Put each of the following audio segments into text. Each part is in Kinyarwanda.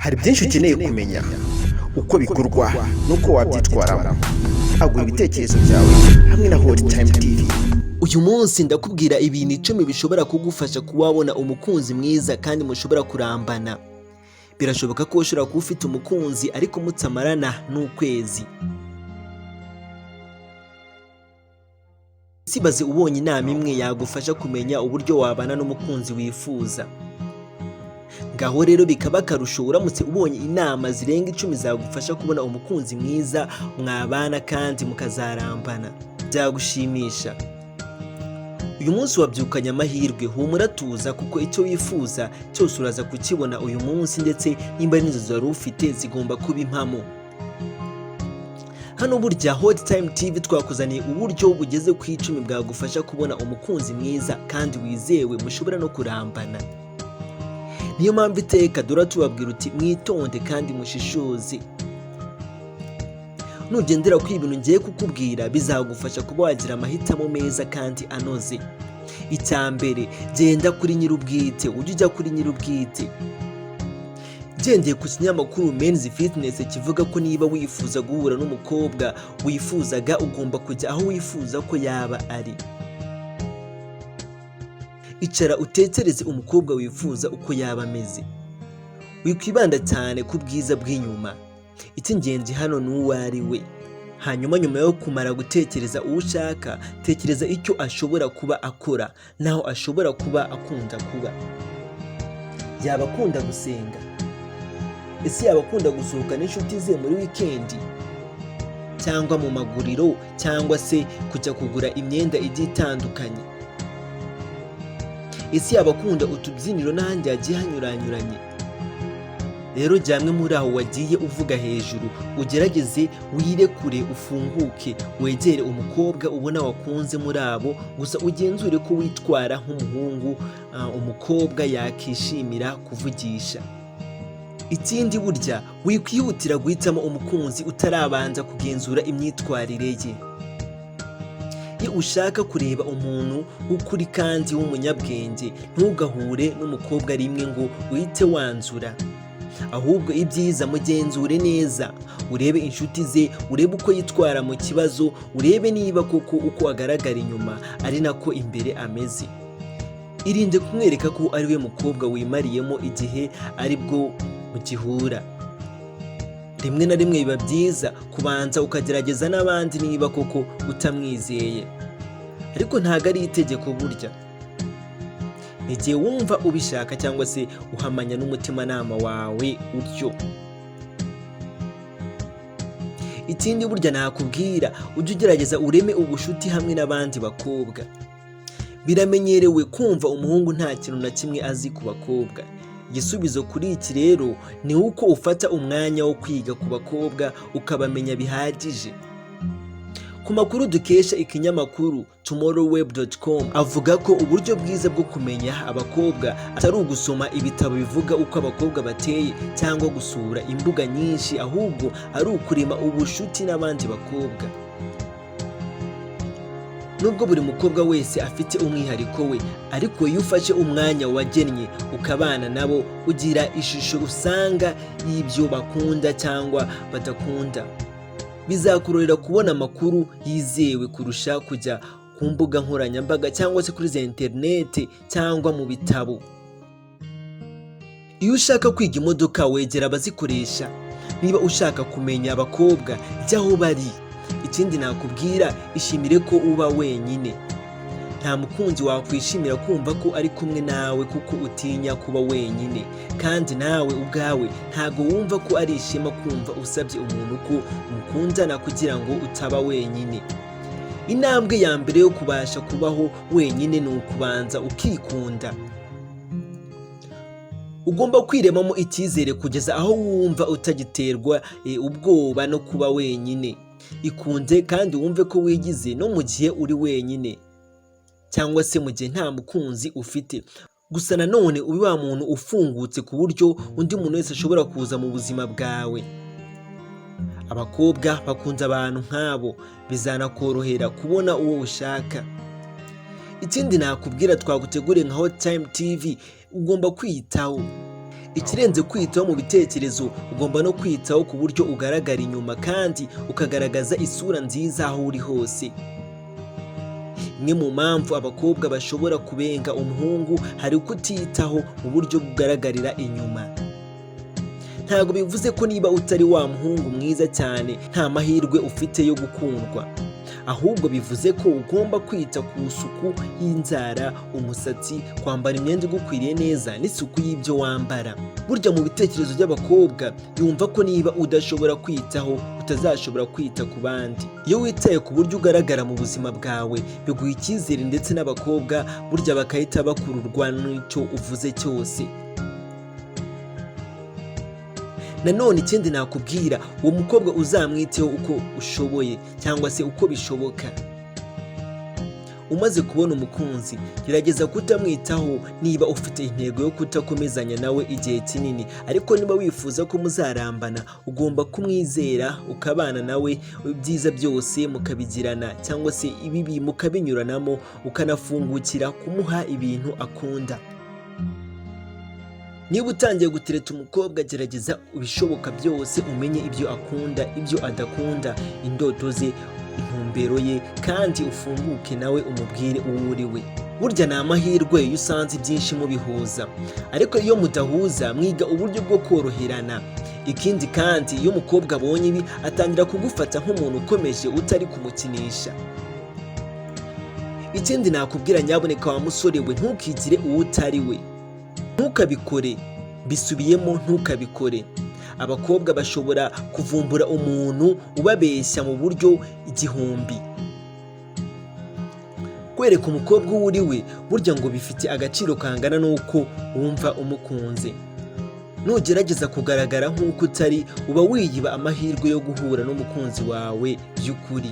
hari byinshi ukeneye kumenya uko bikorwa nuko wabyitwaramo. Agura ibitekerezo byawe hamwe na Hot Time TV. Uyu munsi ndakubwira ibintu 10 bishobora kugufasha kuwabona umukunzi mwiza kandi mushobora kurambana. Birashoboka ko ushobora kuba ufite umukunzi ariko mutsamarana n'ukwezi. Sibaze ubonye inama imwe yagufasha kumenya uburyo wabana n'umukunzi wifuza. Ngaho rero bikaba karusho uramutse ubonye inama zirenga 10 zagufasha kubona umukunzi mwiza mwabana kandi mukazarambana. Byagushimisha. Uyu munsi wabyukanye amahirwe, humura tuza kuko icyo wifuza cyose uraza kukibona uyu munsi, ndetse nimba n'inzozi wari ufite zigomba kuba impamo. Hano burya Hot Time TV twakuzaniye uburyo bugeze ku 10 bwagufasha kubona umukunzi mwiza kandi wizewe mushobora no kurambana. Niyo mpamvu iteka dora tubabwira uti mwitonde kandi mushishoze. Nugendera ku ibintu ngiye kukubwira bizagufasha kuba wagira amahitamo meza kandi anoze. Icyambere, genda kuri nyirubwite, ujya kuri nyirubwite. Gendeye ku kinyamakuru Men's Fitness kivuga ko niba wifuza guhura n'umukobwa wifuzaga ugomba kujya aho wifuza ko yaba ari. Icara utekereze umukobwa wifuza uko yaba ameze. Wikwibanda cyane ku bwiza bw'inyuma. Icy'ingenzi hano ni uwo ari we. Hanyuma nyuma yo kumara gutekereza uwo ushaka, tekereza icyo ashobora kuba akora, naho ashobora kuba akunda kuba. Yaba akunda gusenga? Ese yaba akunda gusohoka n'inshuti ze muri weekend? Cyangwa mu maguriro, cyangwa se kujya kugura imyenda igiye itandukanye? Ese yaba akunda utubyiniro n'ahandi hagiye hanyuranyuranye? Rero jamwe muri aho wagiye uvuga hejuru, ugerageze wirekure, ufunguke, wegere umukobwa ubona wakunze muri abo, gusa ugenzure ko witwara nk'umuhungu umukobwa yakishimira kuvugisha. Ikindi burya wikwihutira guhitamo umukunzi utarabanza kugenzura imyitwarire ye. Iyo ushaka kureba umuntu w'ukuri kandi w'umunyabwenge, ntugahure n'umukobwa rimwe ngo uhite wanzura. Ahubwo ibyiza mugenzure neza, urebe inshuti ze, urebe uko yitwara mu kibazo, urebe niba koko uko agaragara inyuma ari nako imbere ameze. Irinde kumwereka ko ari we mukobwa wimariyemo igihe ari bwo mugihura. Rimwe na rimwe biba byiza kubanza ukagerageza n'abandi niba koko utamwizeye, ariko ntago ari itegeko burya. Igihe wumva ubishaka cyangwa se uhamanya n'umutimanama wawe utyo. Ikindi burya nakubwira, ujye ugerageza ureme ubushuti hamwe n'abandi bakobwa. Biramenyerewe kumva umuhungu nta kintu na kimwe azi ku bakobwa. Igisubizo kuri iki rero ni uko ufata umwanya wo kwiga ku bakobwa ukabamenya bihagije. Ku makuru dukesha ikinyamakuru tomorrowweb.com avuga ko uburyo bwiza bwo kumenya abakobwa atari ugusoma ibitabo bivuga uko abakobwa bateye cyangwa gusura imbuga nyinshi, ahubwo ari ukurema ubushuti n'abandi bakobwa. Nubwo buri mukobwa wese afite umwihariko we, ariko iyo ufashe umwanya wagennye ukabana nabo, ugira ishusho usanga y'ibyo bakunda cyangwa badakunda. Bizakurorera kubona amakuru yizewe kurusha kujya ku mbuga nkoranyambaga cyangwa se kuri za interineti cyangwa mu bitabo. Iyo ushaka kwiga imodoka wegera abazikoresha. Niba ushaka kumenya abakobwa, jya aho bari. Ikindi nakubwira, ishimire ko uba wenyine. Nta mukunzi wakwishimira kumva ko ari kumwe nawe kuko utinya kuba wenyine, kandi nawe ubwawe ntago wumva ko ari ishema kumva usabye umuntu ko mukundana kugira ngo utaba wenyine. Intambwe ya mbere yo kubasha kubaho wenyine ni ukubanza ukikunda. Ugomba kwiremamo icyizere kugeza aho wumva utagiterwa ubwoba no kuba wenyine. Ikunde kandi wumve ko wigize no mu gihe uri wenyine, cyangwa se mu gihe nta mukunzi ufite. Gusa nanone ube wa muntu ufungutse ku buryo undi muntu wese ashobora kuza mu buzima bwawe. Abakobwa bakunze abantu nk'abo, bizanakorohera kubona uwo ushaka. Ikindi nakubwira twaguteguriye nka Hot Time TV, ugomba kwiyitaho. Ikirenze kwitaho mu bitekerezo, ugomba no kwitaho ku buryo ugaragara inyuma kandi ukagaragaza isura nziza aho uri hose. Imwe mu mpamvu abakobwa bashobora kubenga umuhungu hari kutitaho mu buryo bugaragarira inyuma. Ntabwo bivuze ko niba utari wa muhungu mwiza cyane nta mahirwe ufite yo gukundwa, ahubwo bivuze ko ugomba kwita ku isuku y'inzara, umusatsi, kwambara imyenda igukwiriye neza n'isuku y'ibyo wambara. Burya mu bitekerezo by'abakobwa yumva ko niba udashobora kwitaho utazashobora kwita ku bandi. Iyo witaye ku buryo ugaragara mu buzima bwawe biguha icyizere, ndetse n'abakobwa burya bakahita bakururwa n'icyo uvuze cyose. Nanone ikindi nakubwira, uwo mukobwa uzamwiteho uko ushoboye cyangwa se uko bishoboka. Umaze kubona umukunzi, gerageza kutamwitaho niba ufite intego yo kutakomezanya nawe igihe kinini, ariko niba wifuza ko muzarambana ugomba kumwizera, ukabana nawe, ibyiza byose mukabigirana cyangwa se ibibi mukabinyuranamo, ukanafungukira kumuha ibintu akunda. Niba utangiye gutereta umukobwa, gerageza ibishoboka byose umenye ibyo akunda, ibyo adakunda, indoto ze, intumbero ye, kandi ufunguke nawe umubwire uwo uri we. Burya ni amahirwe iyo usanze ibyinshi mubihuza, ariko iyo mudahuza mwiga uburyo bwo koroherana. Ikindi kandi, iyo umukobwa abonye ibi atangira kugufata nk'umuntu ukomeje utari kumukinisha. Ikindi nakubwira, nyaboneka wa musore we, ntukigire uwo utari we. Ntukabikore, bisubiyemo ntukabikore. Abakobwa bashobora kuvumbura umuntu ubabeshya mu buryo igihumbi. Kwereka umukobwa uwo uri we burya ngo bifite agaciro kangana n'uko wumva umukunze. Nugerageza kugaragara nk'uko utari, uba wiyiba amahirwe yo guhura n'umukunzi wawe by'ukuri.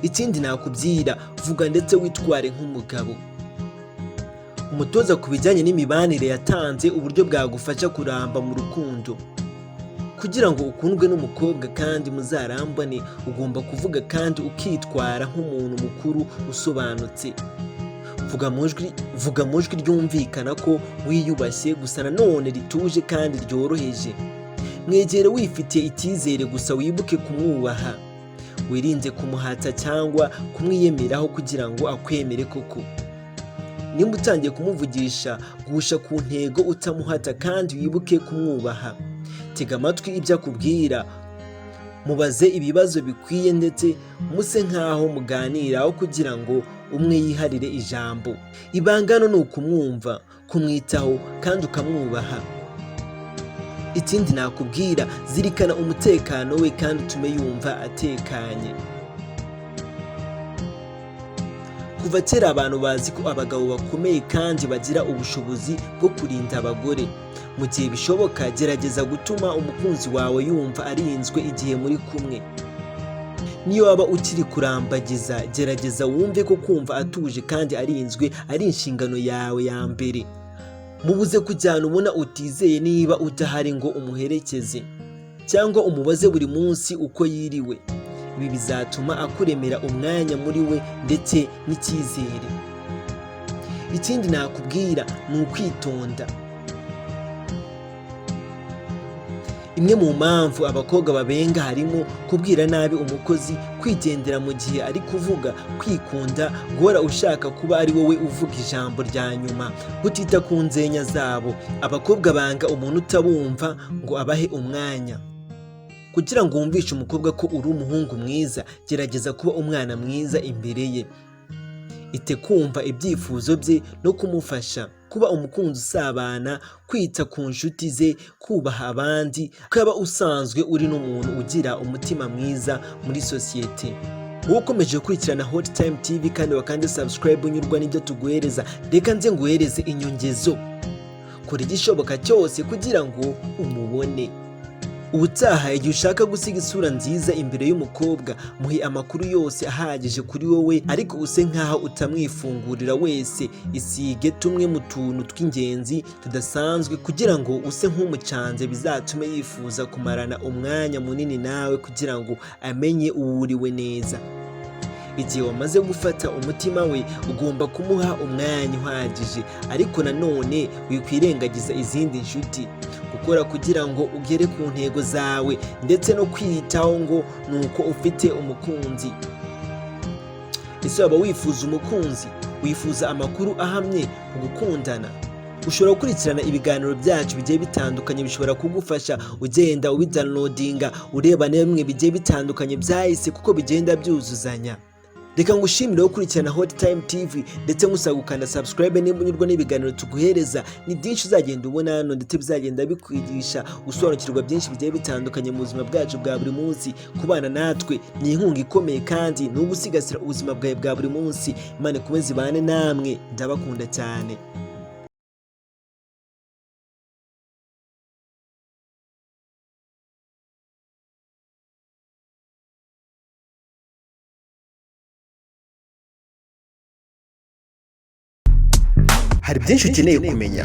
Ikindi nakubwira, vuga ndetse witware nk'umugabo. Umutoza ku bijyanye n'imibanire yatanze uburyo bwagufasha kuramba mu rukundo. Kugira ngo ukundwe n'umukobwa kandi muzarambane, ugomba kuvuga kandi ukitwara nk'umuntu mukuru usobanutse. Vuga mu jwi ryumvikana ko wiyubashye, gusa nanone rituje kandi ryoroheje. Mwegere wifitiye icyizere, gusa wibuke kumwubaha. Wirinde kumuhata cyangwa kumwiyemeraho kugira ngo akwemere koko. Nimba utangiye kumuvugisha, gusha ku ntego utamuhata kandi wibuke kumwubaha. Tega amatwi ibyo akubwira, mubaze ibibazo bikwiye ndetse muse nk'aho muganiraho kugira ngo umwe yiharire ijambo. Ibangano ni ukumwumva, kumwitaho kandi ukamwubaha. Ikindi nakubwira, zirikana umutekano we kandi utume yumva atekanye. Kuva kera abantu bazi ko abagabo bakomeye kandi bagira ubushobozi bwo kurinda abagore. Mu gihe bishoboka, gerageza gutuma umukunzi wawe yumva arinzwe igihe muri kumwe. Niyo waba ukiri kurambagiza, gerageza wumve ko kumva atuje kandi arinzwe ari inshingano yawe ya mbere. Mubuze kujyana ubona utizeye niba udahari ngo umuherekeze, cyangwa umubaze buri munsi uko yiriwe. Ibi bizatuma akuremera umwanya muri we ndetse n'icyizere. Ikindi nakubwira ni ukwitonda. Imwe mu mpamvu abakobwa babenga harimo kubwira nabi umukozi, kwigendera mu gihe ari kuvuga, kwikunda, guhora ushaka kuba ari wowe uvuga ijambo rya nyuma, kutita ku nzenya zabo. Abakobwa banga umuntu utabumva ngo abahe umwanya. Kugira ngo wumvishe umukobwa ko uri umuhungu mwiza, gerageza kuba umwana mwiza imbere ye. Ite kumva ibyifuzo bye no kumufasha. Kuba umukunzi usabana, kwita ku nshuti ze, kubaha abandi, ukaba usanzwe uri n'umuntu ugira umutima mwiza muri sosiyete. Wowe ukomeje gukurikirana Hot Time TV kandi wakande subscribe unyurwa n'ibyo tuguhereza, reka nze nguhereze inyongezo. Kora igishoboka cyose kugira ngo umubone. Ubutaha igihe ushaka gusiga isura nziza imbere y'umukobwa, muhe amakuru yose ahagije kuri wowe, ariko use nkaho utamwifungurira wese. Isige tumwe mu tuntu tw'ingenzi tudasanzwe kugira ngo use nk'umucanze, bizatume yifuza kumarana umwanya munini nawe kugira ngo amenye uwo uriwe neza. igihe wamaze gufata umutima we ugomba kumuha umwanya uhagije, ariko nanone wikwirengagiza izindi nshuti. Gukora kugira ngo ugere ku ntego zawe ndetse no kwiyitaho ngo nuko ufite umukunzi. Ese waba wifuza umukunzi? Wifuza amakuru ahamye ku gukundana? Ushobora gukurikirana ibiganiro byacu bigiye bitandukanye, bishobora kugufasha ugenda ubidownloadinga ureba na bimwe bigiye bitandukanye byahise kuko bigenda byuzuzanya. Reka ngushimire gukurikirana Hot Time TV ndetse ngusaba gukanda subscribe niba unyurwa n'ibiganiro tuguhereza. Ni byinshi uzagenda ubona hano ndetse bizagenda bikwigisha usobanukirwa byinshi bigiye bitandukanye mu buzima bwacu bwa buri munsi. Kubana natwe ni inkunga ikomeye kandi ni ugusigasira ubuzima bwawe bwa buri munsi. Imana ikomeze ibane namwe, ndabakunda cyane. Hari byinshi ukeneye kumenya,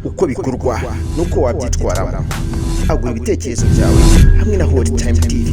uko bikorwa n'uko wabyitwaramo. Agura ibitekerezo byawe hamwe na Hot Time TV.